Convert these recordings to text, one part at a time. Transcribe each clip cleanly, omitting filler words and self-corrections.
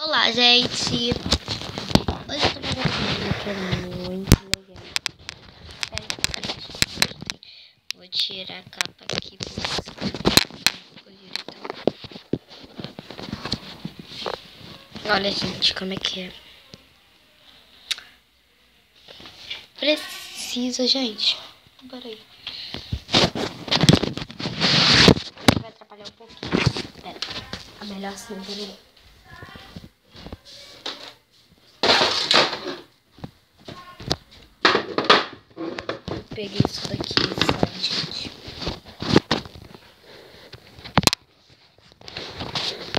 Olá, gente! Hoje eu tô fazendo um vídeo que é muito legal. Vou tirar a capa aqui pra vocês verem. Olha, gente, como é que é. Precisa, gente. Bora aí. Vai atrapalhar um pouquinho. Pera. É melhor assim, peraí. Peguei isso daqui, sabe, gente?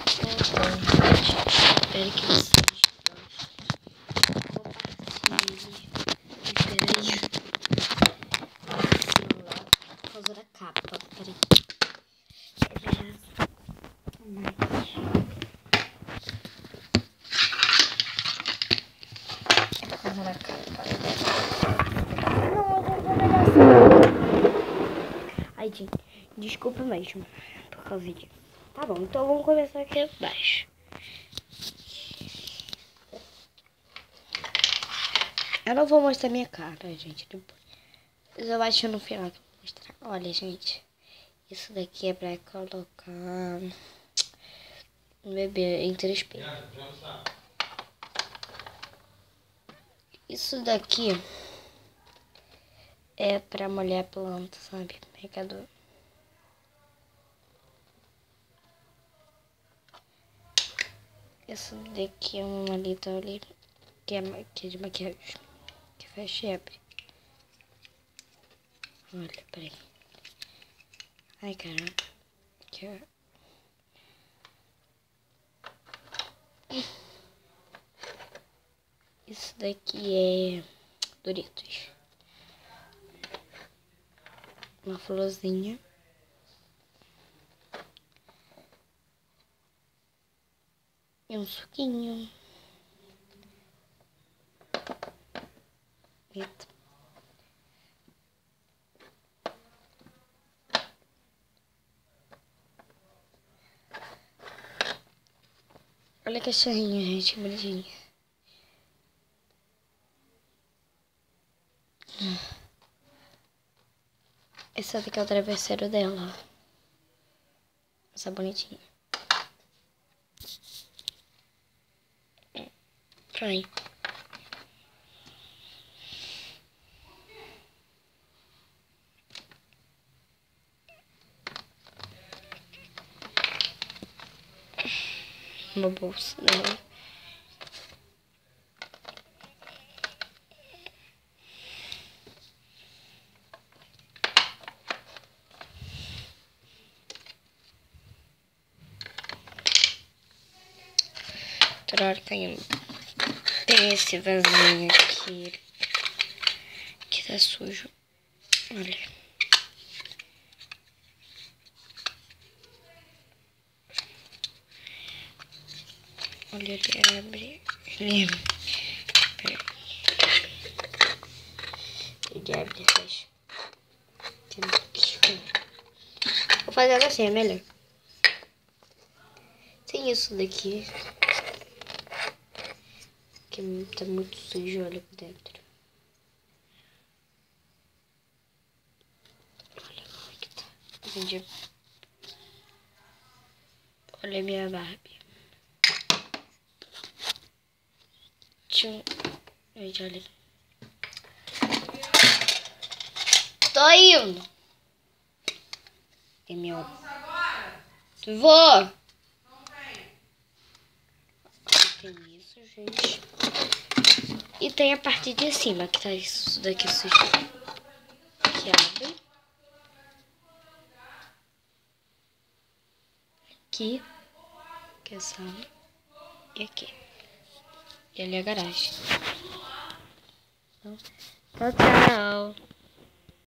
Espero que vocês compartilhem. Peraí. Por causa da capa. Peraí. Por causa da capa. Ai, gente, desculpa mesmo por causa disso. Tá bom, então vamos começar aqui abaixo. Eu não vou mostrar minha cara, gente. Depois eu acho no final que eu vou mostrar. Olha, gente, isso daqui é pra colocar um bebê entre espelho. Isso daqui é pra molhar a planta, sabe? Pecador. Essa daqui é uma maleta ali que é de maquiagem, que fecha e abre. Olha, peraí. Ai, caramba. Aqui, ó. Isso daqui é Doritos. Uma florzinha. E um suquinho. Eita. Olha a cachorrinha, gente, bonitinha. Esse daqui é o travesseiro dela. Essa bonitinha. Vai. Uma bolsa dela. Toda hora caindo. Tem esse vasinho aqui. Que tá sujo. Olha. Olha, ele abre. Ele abre e fecha. Vou fazer assim, é melhor. Tem isso daqui. Que tá muito sujo, olha por dentro. Olha como é que tá. Entendi. Olha a minha Barbie. Tchum. Gente, olha. Tô indo. Tem meu. Vou. Tem isso, gente. E tem a parte de cima, que tá isso daqui sujo. Que abre. Aqui. Que é a sala. E aqui. E ali é a garagem. Então, tchau, tchau.